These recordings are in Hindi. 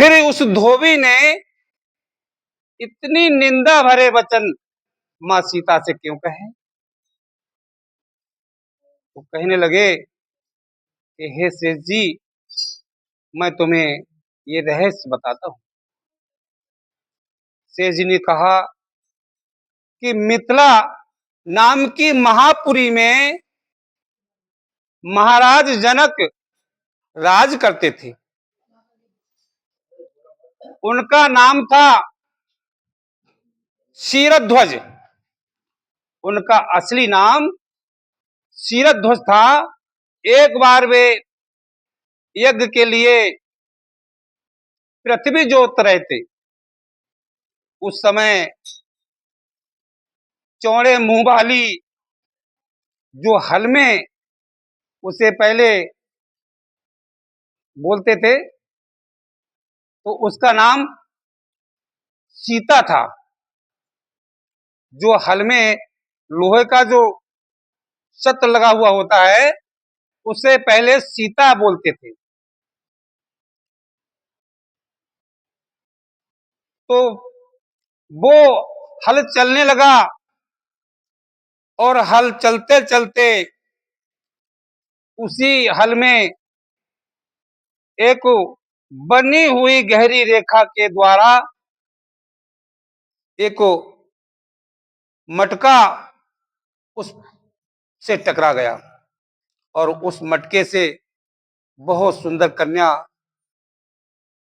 फिर उस धोबी ने इतनी निंदा भरे वचन मां सीता से क्यों कहे? तो कहने लगे कि हे शेष जी, मैं तुम्हें ये रहस्य बताता हूं। शेष जी ने कहा कि मिथिला नाम की महापुरी में महाराज जनक राज करते थे। उनका नाम था क्षीरध्वज। उनका असली नाम क्षीरध्वज था। एक बार वे यज्ञ के लिए पृथ्वी जोत रहे थे। उस समय चौड़े मुंह वाली जो हल में उसे पहले बोलते थे, तो उसका नाम सीता था। जो हल में लोहे का जो सत्र लगा हुआ होता है, उसे पहले सीता बोलते थे। तो वो हल चलने लगा और हल चलते चलते उसी हल में एक बनी हुई गहरी रेखा के द्वारा एक मटका उस से टकरा गया और उस मटके से बहुत सुंदर कन्या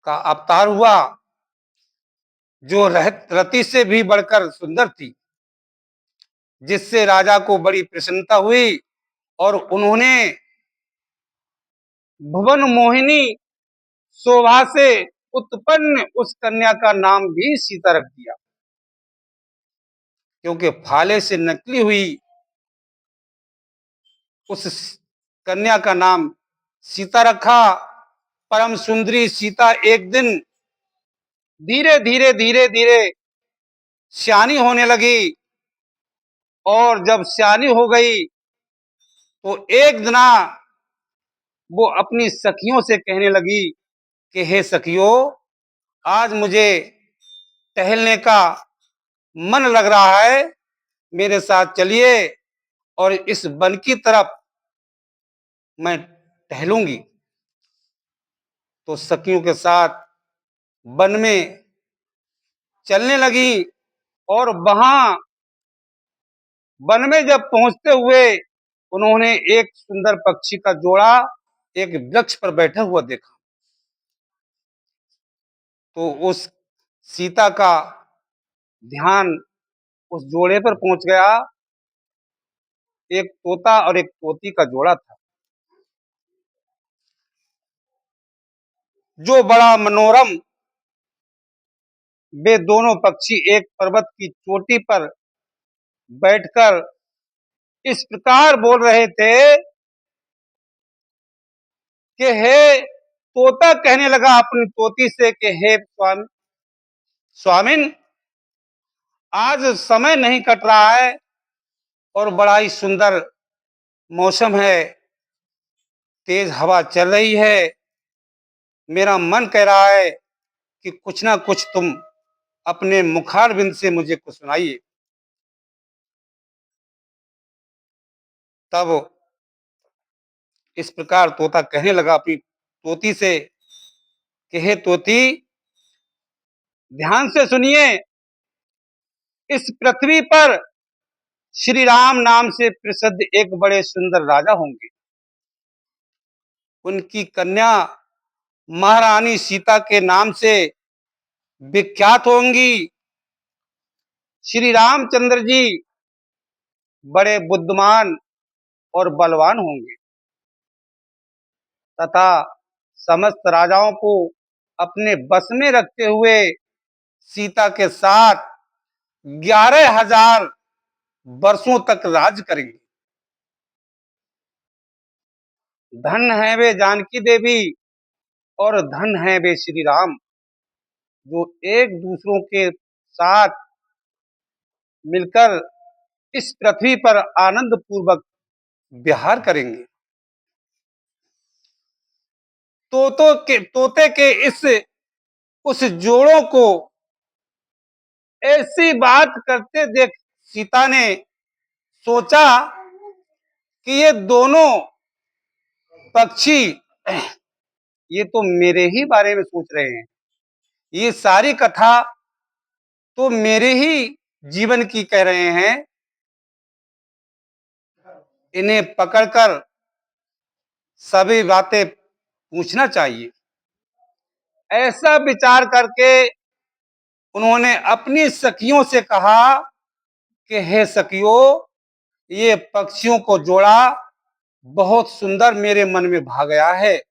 का अवतार हुआ, जो रति से भी बढ़कर सुंदर थी, जिससे राजा को बड़ी प्रसन्नता हुई और उन्होंने भुवन मोहिनी शोभा से उत्पन्न उस कन्या का नाम भी सीता रख दिया। क्योंकि फाले से निकली हुई उस कन्या का नाम सीता रखा। परम सुंदरी सीता एक दिन धीरे धीरे धीरे धीरे सियानी होने लगी और जब सियानी हो गई तो एक दिना वो अपनी सखियों से कहने लगी कि हे सखियों, आज मुझे टहलने का मन लग रहा है, मेरे साथ चलिए और इस वन की तरफ मैं टहलूंगी। तो सखियों के साथ वन में चलने लगी और वहां वन में जब पहुंचते हुए उन्होंने एक सुंदर पक्षी का जोड़ा एक वृक्ष पर बैठा हुआ देखा। तो उस सीता का ध्यान उस जोड़े पर पहुंच गया। एक तोता और एक तोती का जोड़ा था, जो बड़ा मनोरम। वे दोनों पक्षी एक पर्वत की चोटी पर बैठकर इस प्रकार बोल रहे थे कि हे तोता कहने लगा अपनी तोती से कि हे स्वामिन, आज समय नहीं कट रहा है और बड़ा ही सुंदर मौसम है, तेज हवा चल रही है। मेरा मन कह रहा है कि कुछ ना कुछ तुम अपने मुखारबिंद से मुझे कुछ सुनाइए। तब इस प्रकार तोता कहने लगा अपनी तोती से कि हे तोती, ध्यान से सुनिए। इस पृथ्वी पर श्री राम नाम से प्रसिद्ध एक बड़े सुंदर राजा होंगे। उनकी कन्या महारानी सीता के नाम से विख्यात होंगी। श्री रामचंद्र जी बड़े बुद्धिमान और बलवान होंगे तथा समस्त राजाओं को अपने बस में रखते हुए सीता के साथ 11,000 वर्षों तक राज करेंगे। धन है वे जानकी देवी और धन है वे श्री राम, जो एक दूसरों के साथ मिलकर इस पृथ्वी पर आनंद पूर्वक विहार करेंगे। तोते के इस उस जोड़ों को ऐसी बात करते देख सीता ने सोचा कि ये दोनों पक्षी ये तो मेरे ही बारे में सोच रहे हैं। ये सारी कथा तो मेरे ही जीवन की कह रहे हैं। इन्हें पकड़कर सभी बातें पूछना चाहिए। ऐसा विचार करके उन्होंने अपनी सखियों से कहा कि हे सखियों, ये पक्षियों को जोड़ा बहुत सुंदर मेरे मन में भा गया है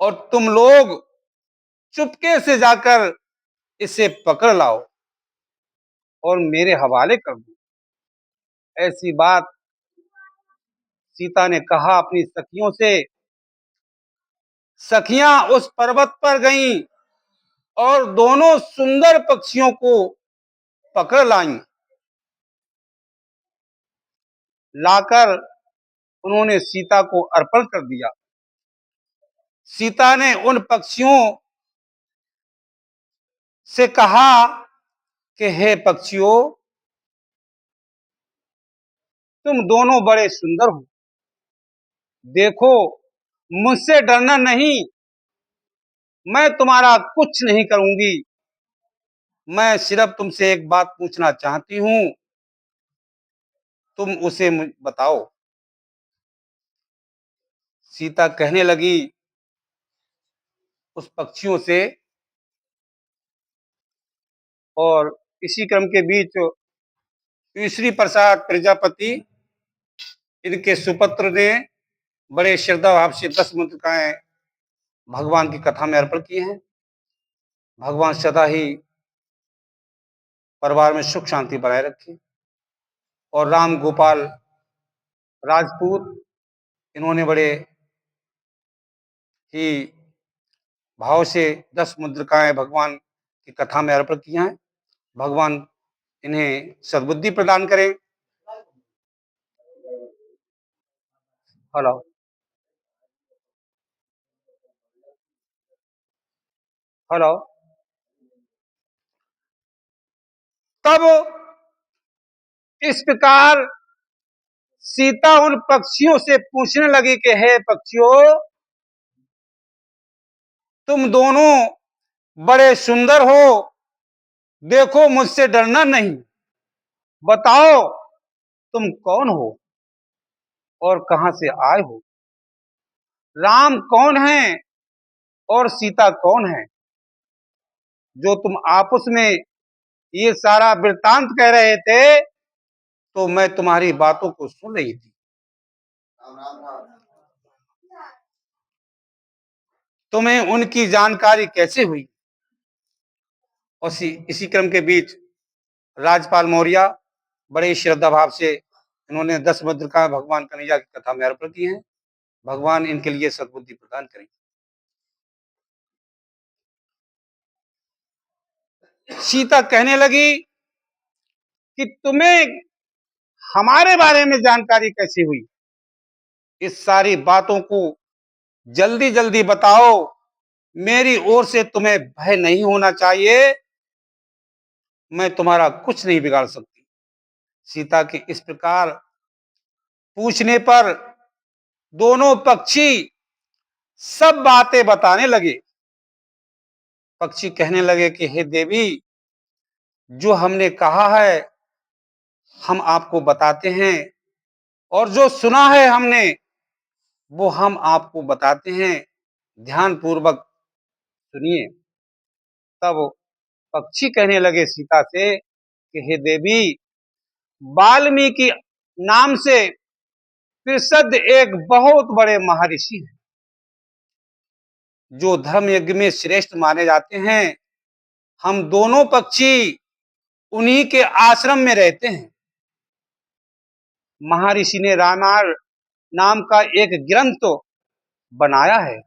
और तुम लोग चुपके से जाकर इसे पकड़ लाओ और मेरे हवाले कर दो। ऐसी बात सीता ने कहा अपनी सखियों से। सखियां उस पर्वत पर गईं और दोनों सुंदर पक्षियों को पकड़ लाईं। लाकर उन्होंने सीता को अर्पण कर दिया। सीता ने उन पक्षियों से कहा कि हे पक्षियों, तुम दोनों बड़े सुंदर हो। देखो, मुझसे डरना नहीं, मैं तुम्हारा कुछ नहीं करूंगी। मैं सिर्फ तुमसे एक बात पूछना चाहती हूं, तुम उसे बताओ। सीता कहने लगी उस पक्षियों से। और इसी क्रम के बीच तीसरी प्रसाद प्रजापति इनके सुपुत्र ने बड़े श्रद्धा भाव से 10 मुद्रिकाएं भगवान की कथा में अर्पण की हैं। भगवान सदा ही परिवार में सुख शांति बनाए रखे। और राम गोपाल राजपूत इन्होंने बड़े ही भाव से 10 मुद्रिकाएं भगवान की कथा में अर्पण की हैं। भगवान इन्हें सद्बुद्धि प्रदान करें। Hello hello. तब इस प्रकार सीता उन पक्षियों से पूछने लगी कि हे पक्षियों, तुम दोनों बड़े सुंदर हो। देखो, मुझसे डरना नहीं। बताओ, तुम कौन हो और कहां से आए हो? राम कौन है और सीता कौन है? जो तुम आपस में ये सारा वृत्तांत कह रहे थे, तो मैं तुम्हारी बातों को सुन रही थी। तुम्हें उनकी जानकारी कैसे हुई? और इसी क्रम के बीच राजपाल मौर्य बड़े श्रद्धा भाव से इन्होंने 10 मुद्रिकाएं भगवान कन्हैया की कथा में अर्पण की हैं। भगवान इनके लिए सद्बुद्धि प्रदान करें। सीता कहने लगी कि तुम्हें हमारे बारे में जानकारी कैसे हुई? इस सारी बातों को जल्दी जल्दी बताओ। मेरी ओर से तुम्हें भय नहीं होना चाहिए। मैं तुम्हारा कुछ नहीं बिगाड़ सकती। सीता के इस प्रकार पूछने पर दोनों पक्षी सब बातें बताने लगे। पक्षी कहने लगे कि हे देवी, जो हमने कहा है हम आपको बताते हैं और जो सुना है हमने वो हम आपको बताते हैं। ध्यान पूर्वक सुनिए। तब पक्षी कहने लगे सीता से कि हे देवी, वाल्मीकि नाम से प्रसिद्ध एक बहुत बड़े महर्षि हैं, जो धर्म यज्ञ में श्रेष्ठ माने जाते हैं। हम दोनों पक्षी उन्हीं के आश्रम में रहते हैं। महर्षि ने रामायण नाम का एक ग्रंथ बनाया है,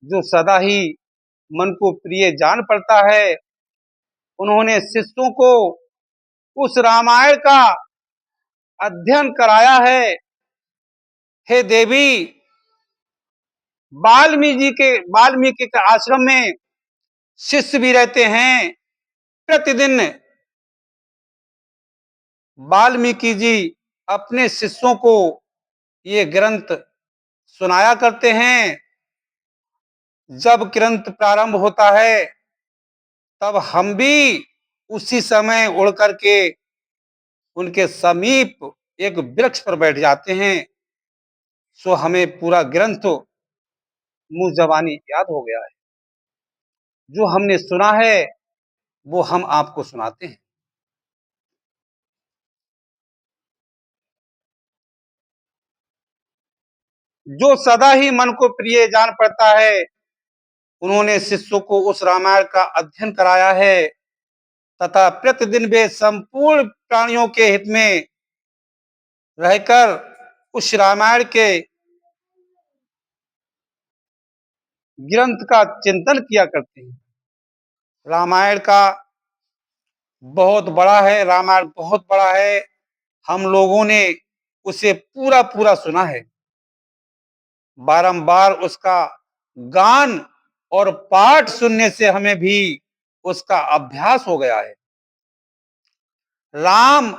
जो सदा ही मन को प्रिय जान पड़ता है। उन्होंने शिष्यों को उस रामायण का अध्ययन कराया है। हे देवी, वाल्मीकि के आश्रम में शिष्य भी रहते हैं। प्रतिदिन वाल्मीकि जी अपने शिष्यों को ये ग्रंथ सुनाया करते हैं। जब ग्रंथ प्रारंभ होता है तब हम भी उसी समय उड़ करके उनके समीप एक वृक्ष पर बैठ जाते हैं। सो हमें पूरा ग्रंथ मुंह जबानी याद हो गया है। जो हमने सुना है वो हम आपको सुनाते हैं। जो सदा ही मन को प्रिय जान पड़ता है, उन्होंने शिष्यों को उस रामायण का अध्ययन कराया है तथा प्रतिदिन वे संपूर्ण प्राणियों के हित में रहकर उस रामायण के ग्रंथ का चिंतन किया करते हैं। रामायण का बहुत बड़ा है, रामायण बहुत बड़ा है। हम लोगों ने उसे पूरा पूरा सुना है। बारंबार उसका गान और पाठ सुनने से हमें भी उसका अभ्यास हो गया है। राम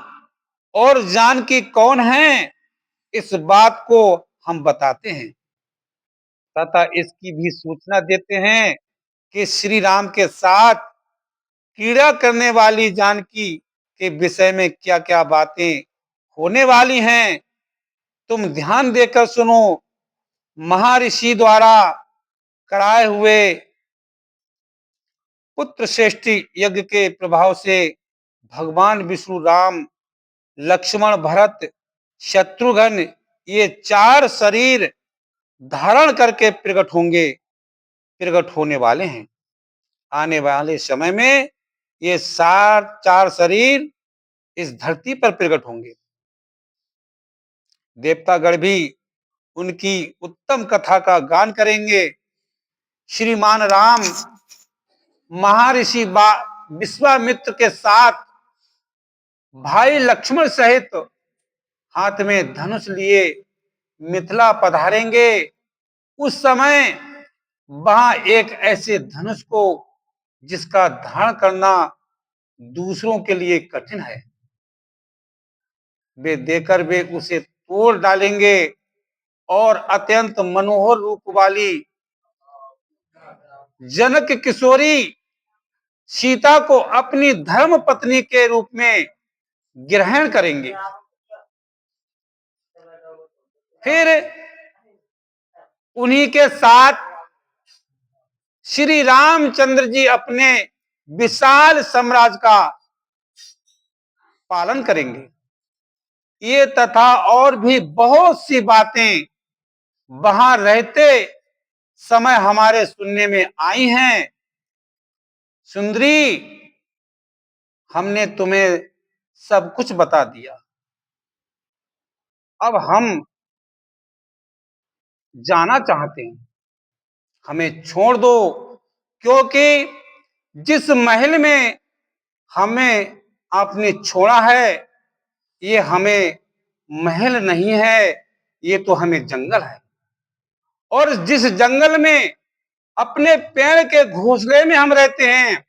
और जानकी कौन है, इस बात को हम बताते हैं तथा इसकी भी सूचना देते हैं कि श्री राम के साथ क्रीड़ा करने वाली जानकी के विषय में क्या क्या बातें होने वाली हैं। तुम ध्यान देकर सुनो। महर्षि द्वारा कराए हुए पुत्र श्रेष्ठी यज्ञ के प्रभाव से भगवान विष्णु राम, लक्ष्मण, भरत, शत्रुघ्न ये चार शरीर धारण करके प्रकट होने वाले हैं। आने वाले समय में ये चार शरीर इस धरती पर प्रकट होंगे। देवतागण भी उनकी उत्तम कथा का गान करेंगे। श्रीमान राम महर्षि विश्वामित्र के साथ भाई लक्ष्मण सहित हाथ में धनुष लिए मिथिला पधारेंगे। उस समय वहां एक ऐसे धनुष को जिसका धारण करना दूसरों के लिए कठिन है, वे देकर वे उसे तोड़ डालेंगे और अत्यंत मनोहर रूप वाली जनक किशोरी सीता को अपनी धर्म पत्नी के रूप में ग्रहण करेंगे। फिर उन्हीं के साथ श्री रामचंद्र जी अपने विशाल साम्राज्य का पालन करेंगे। ये तथा और भी बहुत सी बातें वहां रहते समय हमारे सुनने में आई हैं। सुंदरी, हमने तुम्हें सब कुछ बता दिया। अब हम जाना चाहते हैं, हमें छोड़ दो, क्योंकि जिस महल में हमें आपने छोड़ा है ये हमें महल नहीं है, ये तो हमें जंगल है। और जिस जंगल में अपने पेड़ के घोंसले में हम रहते हैं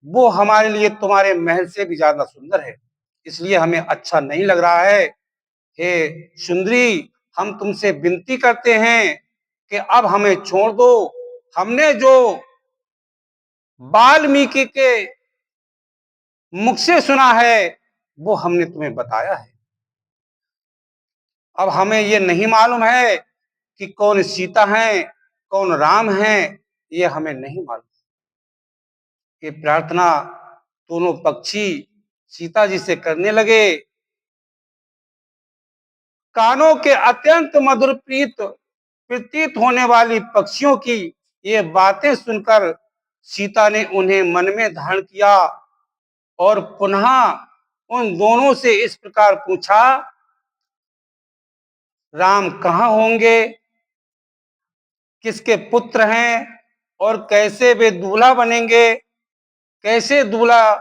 वो हमारे लिए तुम्हारे महल से भी ज्यादा सुंदर है। इसलिए हमें अच्छा नहीं लग रहा है। हे सुंदरी, हम तुमसे विनती करते हैं कि अब हमें छोड़ दो। हमने जो वाल्मीकि के मुख से सुना है वो हमने तुम्हें बताया है। अब हमें ये नहीं मालूम है कि कौन सीता है कौन राम है, ये हमें नहीं मालूम। ये प्रार्थना दोनों पक्षी सीता जी से करने लगे। कानों के अत्यंत मधुर प्रतीत होने वाली पक्षियों की ये बातें सुनकर सीता ने उन्हें मन में धारण किया और पुनः उन दोनों से इस प्रकार पूछा, राम कहाँ होंगे, किसके पुत्र हैं और कैसे वे दूल्हा बनेंगे, कैसे दूल्हा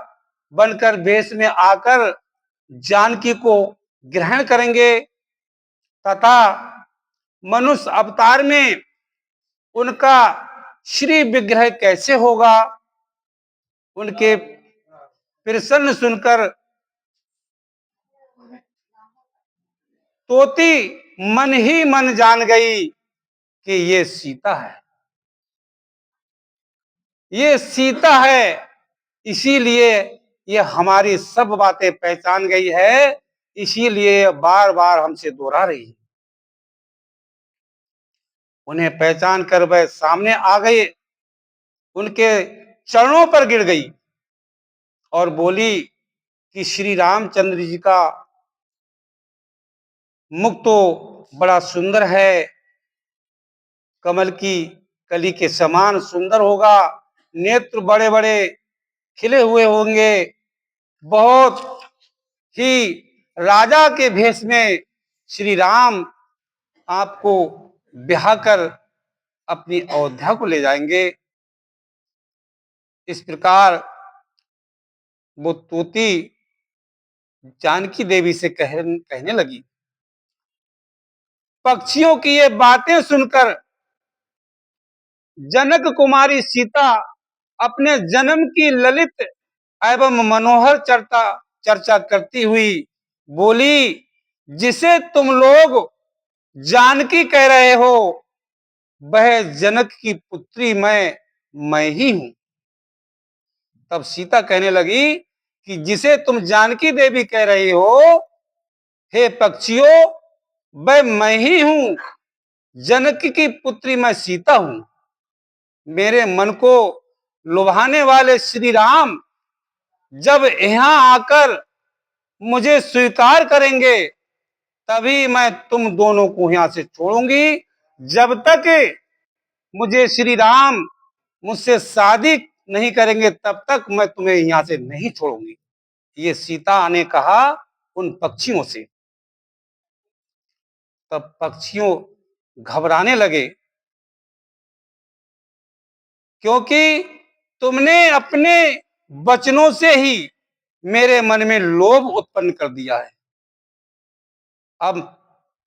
बनकर वेश में आकर जानकी को ग्रहण करेंगे तथा मनुष्य अवतार में उनका श्री विग्रह कैसे होगा। उनके प्रश्न सुनकर तोती मन ही मन जान गई कि ये सीता है, ये सीता है, इसीलिए ये हमारी सब बातें पहचान गई है, इसीलिए बार बार हमसे दोहरा रही है। उन्हें पहचान कर वह सामने आ गए, उनके चरणों पर गिर गई और बोली कि श्री रामचंद्र जी का मुख तो बड़ा सुंदर है, कमल की कली के समान सुंदर होगा, नेत्र बड़े बड़े खिले हुए होंगे, बहुत ही राजा के भेष में श्री राम आपको ब्याह कर अपनी अयोध्या को ले जाएंगे। इस प्रकार वो तोती जानकी देवी से कहने लगी। पक्षियों की ये बातें सुनकर जनक कुमारी सीता अपने जन्म की ललित एवं मनोहर चर्चा करती हुई बोली, जिसे तुम लोग जानकी कह रहे हो वह जनक की पुत्री मैं ही हूं। तब सीता कहने लगी कि जिसे तुम जानकी देवी कह रही हो, हे पक्षियों, वह मैं ही हूं, जनक की पुत्री मैं सीता हूं। मेरे मन को लुभाने वाले श्री राम जब यहां आकर मुझे स्वीकार करेंगे, तभी मैं तुम दोनों को यहां से छोड़ूंगी। जब तक मुझे श्री राम मुझसे शादी नहीं करेंगे, तब तक मैं तुम्हें यहां से नहीं छोड़ूंगी। ये सीता ने कहा उन पक्षियों से। तब पक्षियों घबराने लगे, क्योंकि तुमने अपने वचनों से ही मेरे मन में लोभ उत्पन्न कर दिया है। अब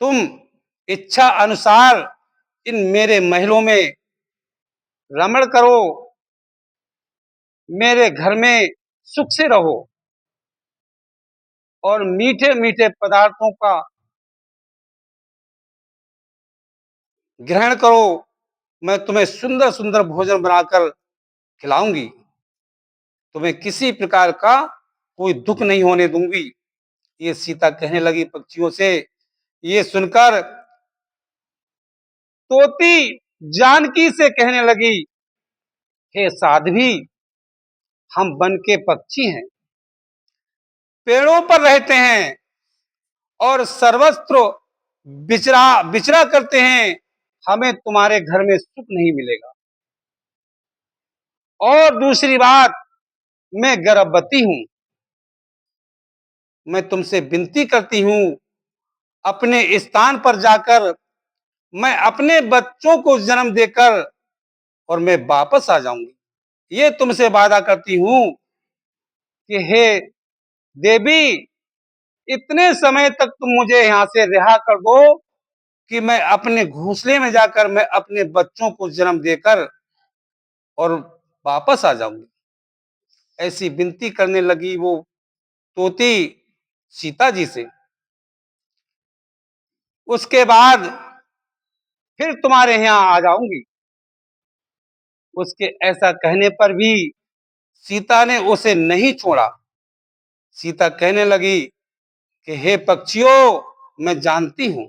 तुम इच्छा अनुसार इन मेरे महलों में रमण करो, मेरे घर में सुख से रहो और मीठे मीठे पदार्थों का ग्रहण करो। मैं तुम्हें सुंदर सुंदर भोजन बनाकर खिलाऊंगी, तुम्हें किसी प्रकार का कोई दुख नहीं होने दूंगी। ये सीता कहने लगी पक्षियों से। ये सुनकर तोती जानकी से कहने लगी, हे साध्वी, हम वन के पक्षी हैं, पेड़ों पर रहते हैं और सर्वत्र विचरा विचरा करते हैं, हमें तुम्हारे घर में सुख नहीं मिलेगा। और दूसरी बात, मैं गर्भवती हूं, मैं तुमसे विनती करती हूं, अपने स्थान पर जाकर मैं अपने बच्चों को जन्म देकर और मैं वापस आ जाऊंगी। ये तुमसे वादा करती हूं कि हे देवी, इतने समय तक तुम मुझे यहां से रिहा कर दो कि मैं अपने घोंसले में जाकर मैं अपने बच्चों को जन्म देकर और वापस आ जाऊंगी। ऐसी विनती करने लगी वो तोती सीता जी से। उसके बाद फिर तुम्हारे यहाँ आ जाऊंगी। उसके ऐसा कहने पर भी सीता ने उसे नहीं छोड़ा। सीता कहने लगी कि हे पक्षियों, मैं जानती हूं,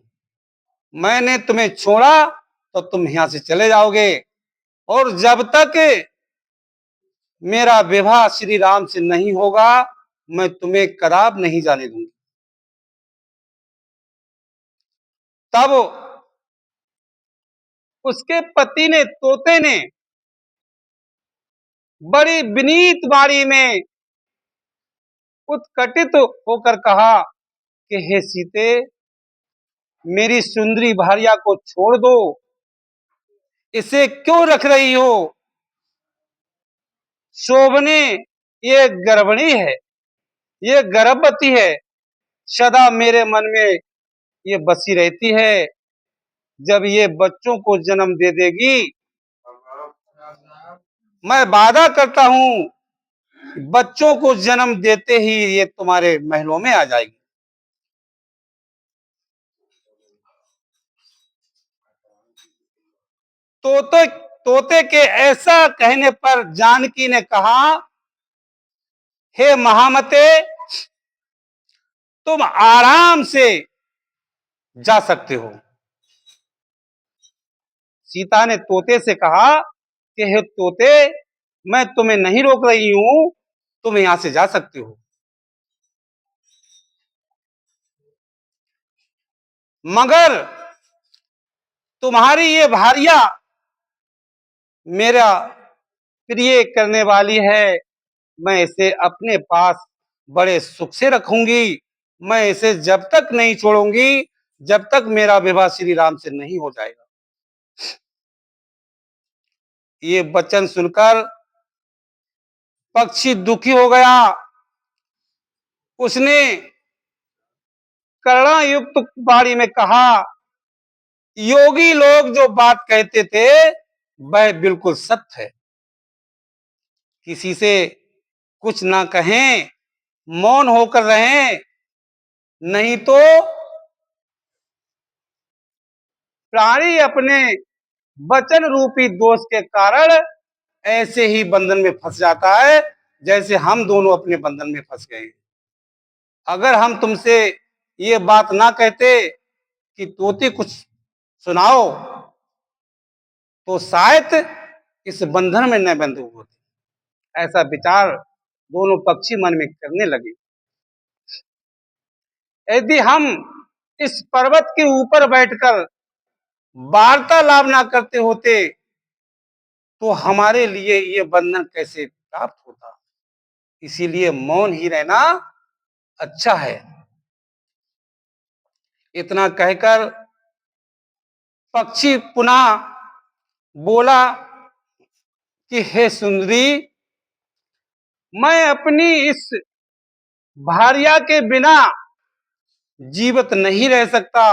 मैंने तुम्हें छोड़ा तो तुम यहां से चले जाओगे, और जब तक मेरा विवाह श्री राम से नहीं होगा, मैं तुम्हें कदाप नहीं जाने दूंगी। तब उसके पति ने, तोते ने, बड़ी विनीत वाणी में उत्कटित होकर कहा कि हे सीते, मेरी सुंदरी भार्या को छोड़ दो, इसे क्यों रख रही हो? शोभने ये गर्भिणी है, ये गर्भवती है, सदा मेरे मन में ये बसी रहती है। जब ये बच्चों को जन्म दे देगी, मैं वादा करता हूं बच्चों को जन्म देते ही ये तुम्हारे महलों में आ जाएगी। तोते तोते के ऐसा कहने पर जानकी ने कहा, हे महामते, तुम आराम से जा सकते हो। सीता ने तोते से कहा कि हे तोते, मैं तुम्हें नहीं रोक रही हूं, तुम यहां से जा सकते हो। मगर तुम्हारी ये भारिया मेरा प्रिय करने वाली है, मैं इसे अपने पास बड़े सुख से रखूंगी। मैं इसे जब तक नहीं छोड़ूंगी, जब तक मेरा विवाह श्री राम से नहीं हो जाएगा। ये वचन सुनकर पक्षी दुखी हो गया। उसने करुणा युक्त वाणी में कहा, योगी लोग जो बात कहते थे वह बिल्कुल सत्य है। किसी से कुछ ना कहें, मौन होकर रहें, नहीं तो प्राणी अपने वचन रूपी दोष के कारण ऐसे ही बंधन में फंस जाता है, जैसे हम दोनों अपने बंधन में फंस गए। अगर हम तुमसे ये बात ना कहते कि तोते कुछ सुनाओ, तो शायद इस बंधन में न बंधे होते। ऐसा विचार दोनों पक्षी मन में करने लगे। यदि हम इस पर्वत के ऊपर बैठकर वार्तालाप ना करते होते, तो हमारे लिए ये बंधन कैसे प्राप्त होता। इसीलिए मौन ही रहना अच्छा है। इतना कहकर पक्षी पुनः बोला कि हे सुंदरी, मैं अपनी इस भार्या के बिना जीवित नहीं रह सकता,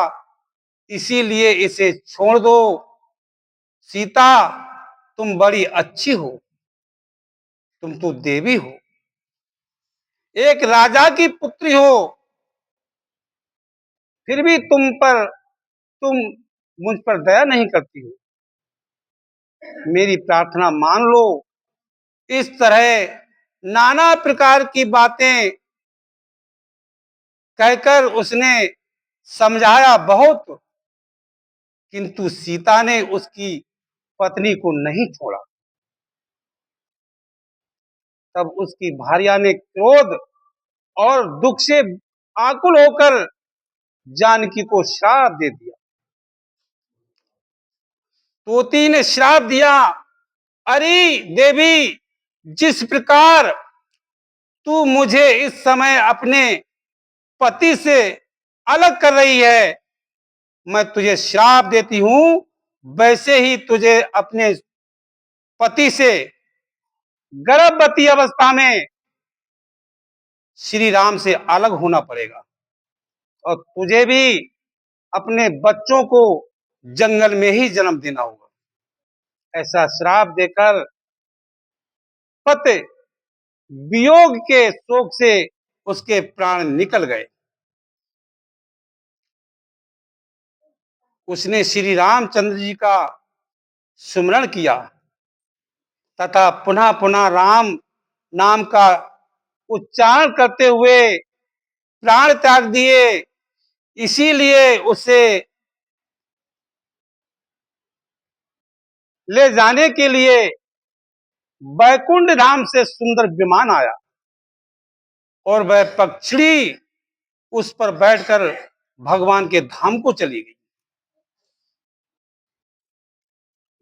इसीलिए इसे छोड़ दो। सीता, तुम बड़ी अच्छी हो, तुम तो देवी हो, एक राजा की पुत्री हो, फिर भी तुम मुझ पर दया नहीं करती हो। मेरी प्रार्थना मान लो। इस तरह नाना प्रकार की बातें कहकर उसने समझाया बहुत, किंतु सीता ने उसकी पत्नी को नहीं छोड़ा। तब उसकी भार्या ने क्रोध और दुख से आकुल होकर जानकी को श्राप दे दिया। तोती ने श्राप दिया, अरे देवी, जिस प्रकार तू मुझे इस समय अपने पति से अलग कर रही है, मैं तुझे श्राप देती हूं, वैसे ही तुझे अपने पति से गर्भवती अवस्था में श्री राम से अलग होना पड़ेगा, और तुझे भी अपने बच्चों को जंगल में ही जन्म देना होगा। ऐसा श्राप देकर पति वियोग के शोक से उसके प्राण निकल गए। उसने श्री रामचंद्र जी का सुमरण किया तथा पुनः पुनः राम नाम का उच्चारण करते हुए प्राण त्याग दिए। इसीलिए उसे ले जाने के लिए बैकुंठ धाम से सुंदर विमान आया, और वह पक्षी उस पर बैठकर भगवान के धाम को चली गई।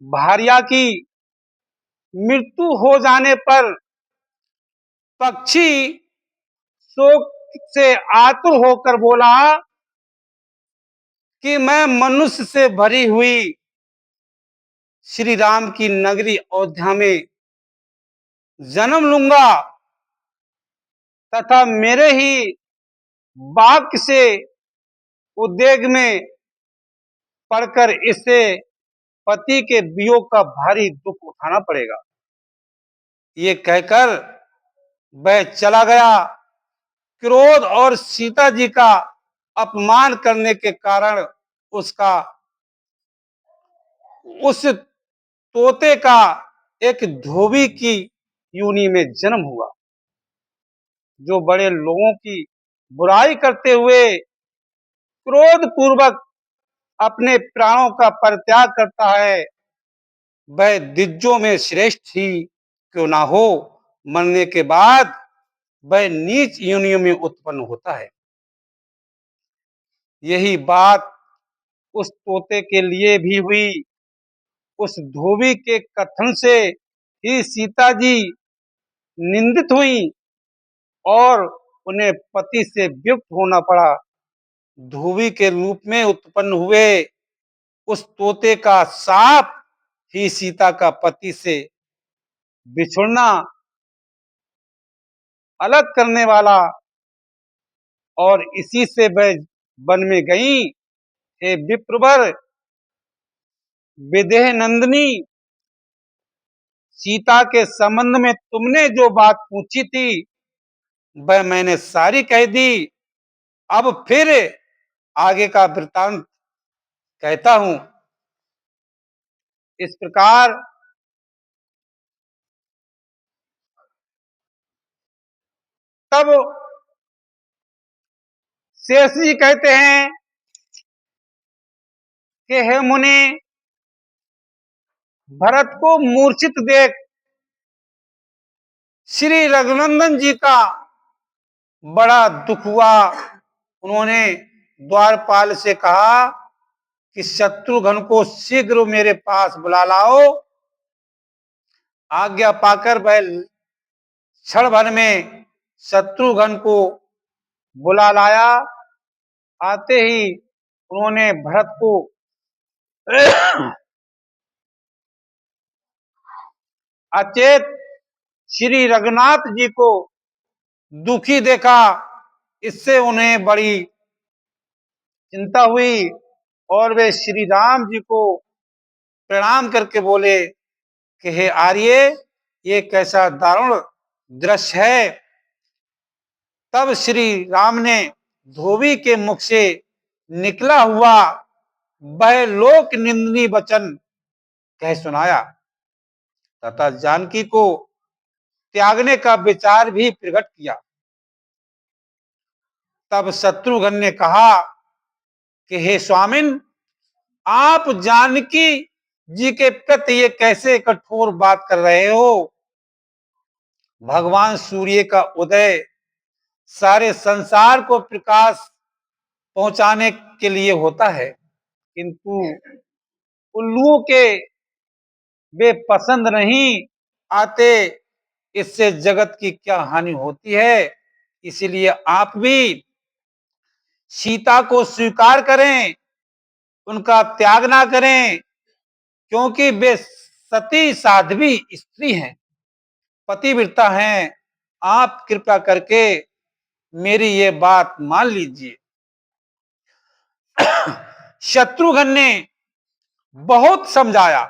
भार्या की मृत्यु हो जाने पर पक्षी शोक से आतुर होकर बोला कि मैं मनुष्य से भरी हुई श्री राम की नगरी अयोध्या में जन्म लूंगा तथा मेरे ही वाक्य से उद्वेग में पड़कर इससे पति के वियोग का भारी दुख उठाना पड़ेगा। ये कहकर वह चला गया। क्रोध और सीता जी का अपमान करने के कारण उसका उस तोते का एक धोबी की योनि में जन्म हुआ, जो बड़े लोगों की बुराई करते हुए क्रोध पूर्वक अपने प्राणों का परित्याग करता है, वह दिज्जों में श्रेष्ठ ही क्यों ना हो, मरने के बाद वह नीच योनियों में उत्पन्न होता है। यही बात उस तोते के लिए भी हुई। उस धोबी के कथन से ही सीता जी निंदित हुई और उन्हें पति से विमुक्त होना पड़ा। धोबी के रूप में उत्पन्न हुए उस तोते का शाप ही सीता का पति से बिछुड़ना, अलग करने वाला, और इसी से वह वन में गई। हे विप्रवर, विदेह नंदिनी, सीता के संबंध में तुमने जो बात पूछी थी वह मैंने सारी कह दी। अब फिर आगे का वृतांत कहता हूं। इस प्रकार तब शेष जी कहते हैं कि हे मुनि, भरत को मूर्छित देख श्री रघुनंदन जी का बड़ा दुख हुआ। उन्होंने द्वारपाल से कहा कि शत्रुघ्न को शीघ्र मेरे पास बुला लाओ। आज्ञा पाकर वह क्षण भर में शत्रुघ्न को बुला लाया। आते ही उन्होंने भरत को अचेत श्री रघुनाथ जी को दुखी देखा। इससे उन्हें बड़ी चिंता हुई और वे श्री राम जी को प्रणाम करके बोले कि हे आर्य, ये कैसा दारुण दृश्य है। तब श्री राम ने धोबी के मुख से निकला हुआ वह लोक निंदनीय वचन कह सुनाया तथा जानकी को त्यागने का विचार भी प्रकट किया। तब शत्रुघ्न ने कहा कि हे स्वामिन, आप जानकी जी के प्रति ये कैसे कठोर बात कर रहे हो। भगवान सूर्य का उदय सारे संसार को प्रकाश पहुंचाने के लिए होता है, किंतु उल्लुओं के वे पसंद नहीं आते। इससे जगत की क्या हानि होती है। इसीलिए आप भी सीता को स्वीकार करें, उनका त्याग ना करें, क्योंकि वे सती साध्वी स्त्री हैं, पतिव्रता हैं। आप कृपा करके मेरी ये बात मान लीजिए। शत्रुघ्न ने बहुत समझाया।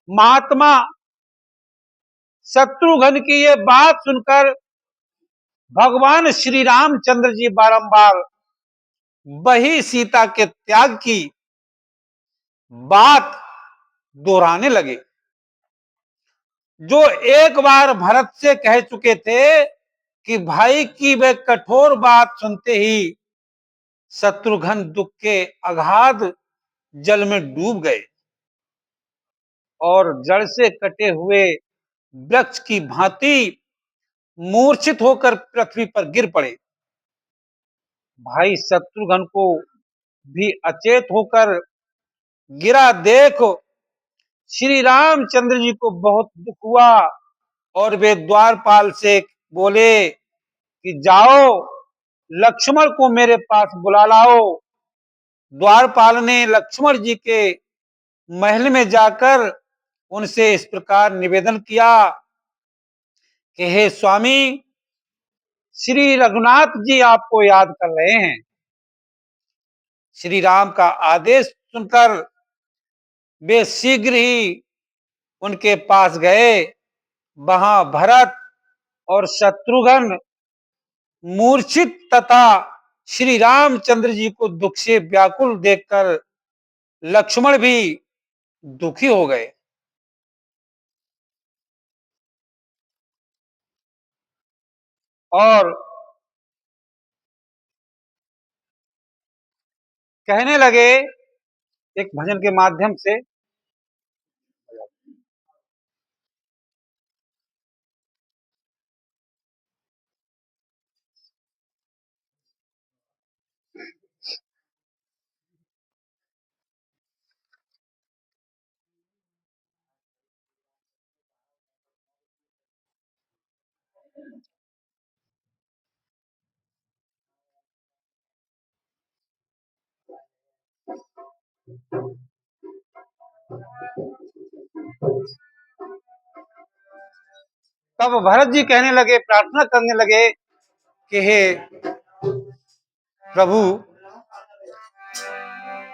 महात्मा शत्रुघ्न की ये बात सुनकर भगवान श्री रामचंद्र जी बारंबार वही सीता के त्याग की बात दोहराने लगे, जो एक बार भरत से कह चुके थे कि भाई की वह कठोर बात सुनते ही शत्रुघ्न दुख के अगाध जल में डूब गए और जड़ से कटे हुए वृक्ष की भांति मूर्छित होकर पृथ्वी पर गिर पड़े। भाई शत्रुघ्न को भी अचेत होकर गिरा देख श्री रामचंद्र जी को बहुत दुख हुआ और वे द्वारपाल से बोले कि जाओ, लक्ष्मण को मेरे पास बुला लाओ। द्वारपाल ने लक्ष्मण जी के महल में जाकर उनसे इस प्रकार निवेदन किया कि हे स्वामी, श्री रघुनाथ जी आपको याद कर रहे हैं। श्री राम का आदेश सुनकर वे शीघ्र ही उनके पास गए। वहां भरत और शत्रुघ्न मूर्छित तथा श्री रामचंद्र जी को दुख से व्याकुल देखकर लक्ष्मण भी दुखी हो गए। और कहने लगे एक भजन के माध्यम से, तब भरत जी कहने लगे, प्रार्थना करने लगे कि हे प्रभु,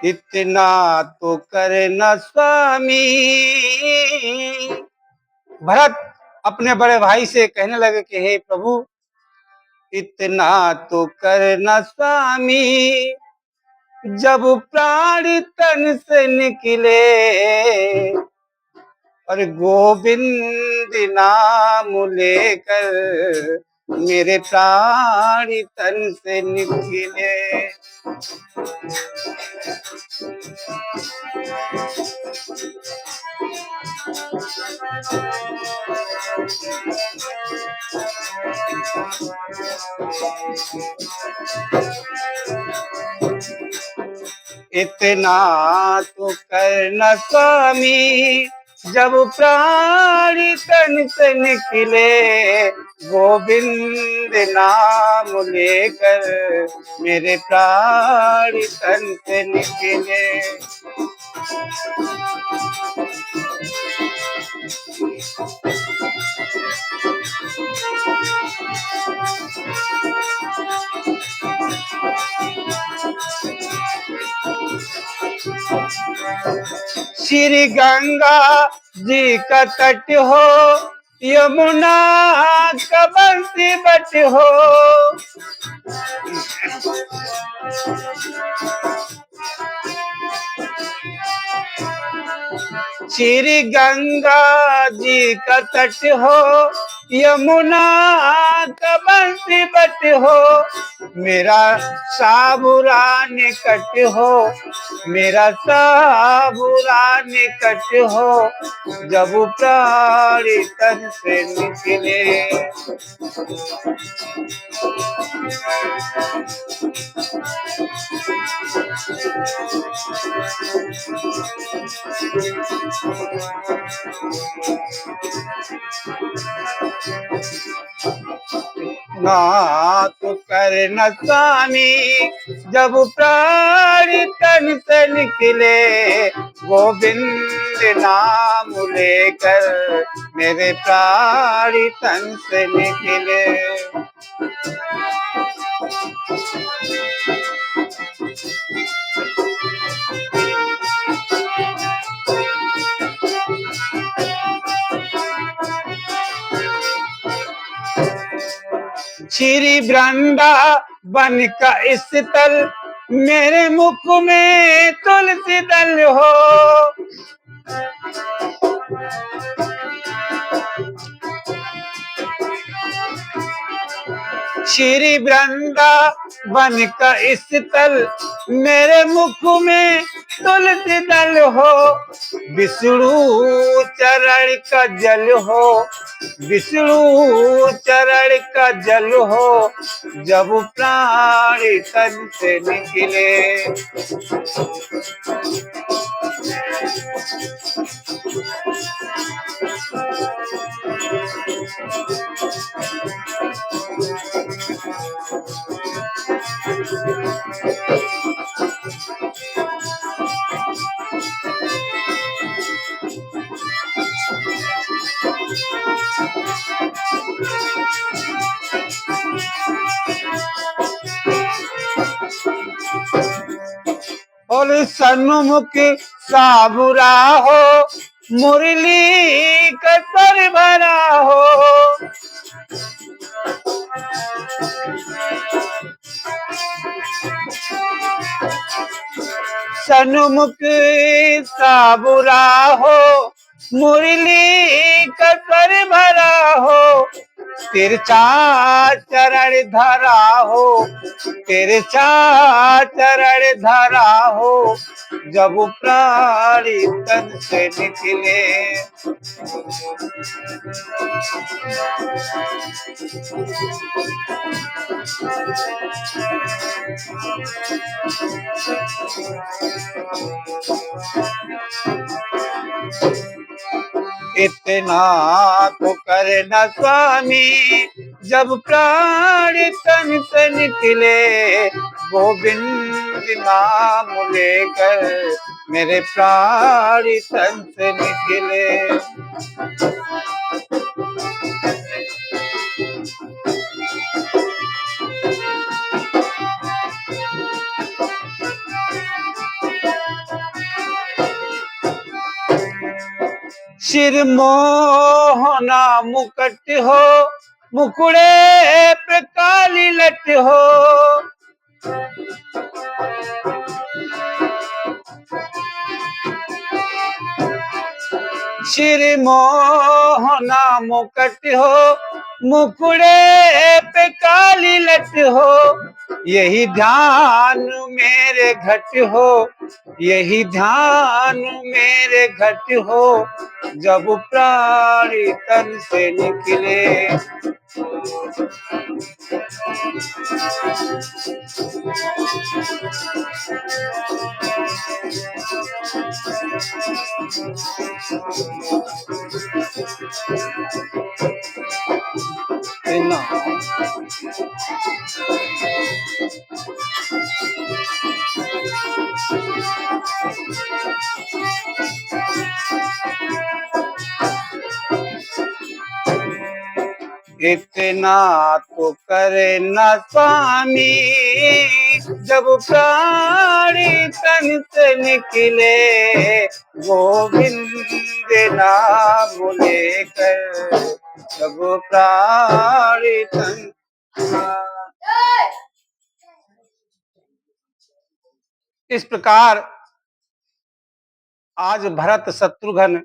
इतना तो करना स्वामी। भरत अपने बड़े भाई से कहने लगे कि हे प्रभु, इतना तो करना स्वामी, जब प्राण तन से निकले और गोविंद नाम लेकर मेरे प्राण तन से निकले। इतना तो करना स्वामी, जब प्राण तन से निकले गोविंद नाम लेकर मेरे प्राण तन से निकले। श्री गंगा जी का तट हो, यमुना का बंसी बट हो, श्री गंगा जी का तट हो, यमुना का बंसी बट हो, मेरा साबुरा निकट हो, मेरा साबुरा निकट हो, जब प्राण तन से निकले। ना तो करना स्वामी, जब प्राण तन से निकले गोविंद नाम लेकर मेरे प्राण तन से निकले। श्री वृंदावन का स्थल, मेरे मुख में तुलसी दल हो, श्री वृंदावन का स्थल, मेरे मुख में तुलसी दल हो, विष्णु चरण का जल हो, विष्णु चरण का जल हो, जब प्राण तन से निकले। और सन्मुख साबुरा हो, मुरली का सर भरा हो, सन्मुख साबुरा हो, मुरली का स्वर भरा हो, तिरछा चरण धरा हो, तिरछा चरण धरा हो, जब प्राणी तन से निकले। इतना तो करे न स्वामी, जब प्राण तन से निकले, गोविंद नाम लेकर मेरे प्राण तन से निकले। सिर मोहना मुकट हो, मुकुड़े पे काली लट हो, सिर मोहना मुकट हो, मुकुड़े पे काली लट हो, यही ध्यान मेरे घट हो, यही ध्यान मेरे घट हो, जब प्राणी तन से निकले। इतना तो करे न स्वामी, जब प्राणी तन से निकले, गोविंद नाम लेकर जब प्राणी तन। इस प्रकार आज भरत शत्रुघ्न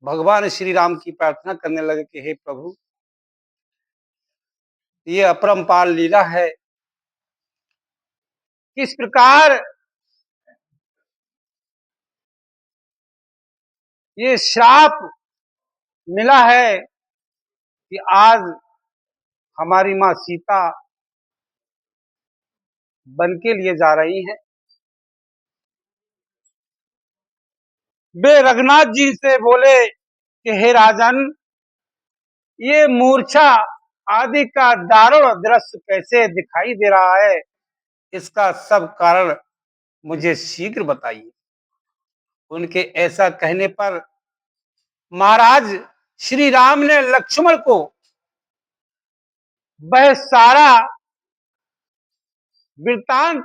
भगवान श्री राम की प्रार्थना करने लगे कि हे प्रभु, ये अपरंपार लीला है, किस प्रकार ये श्राप मिला है कि आज हमारी माँ सीता बन के लिए जा रही हैं। वे रघुनाथ जी से बोले कि हे राजन, ये मूर्छा आदि का दारुण दृश्य कैसे दिखाई दे रहा है, इसका सब कारण मुझे शीघ्र बताइए। उनके ऐसा कहने पर महाराज श्री राम ने लक्ष्मण को वह सारा वृत्तांत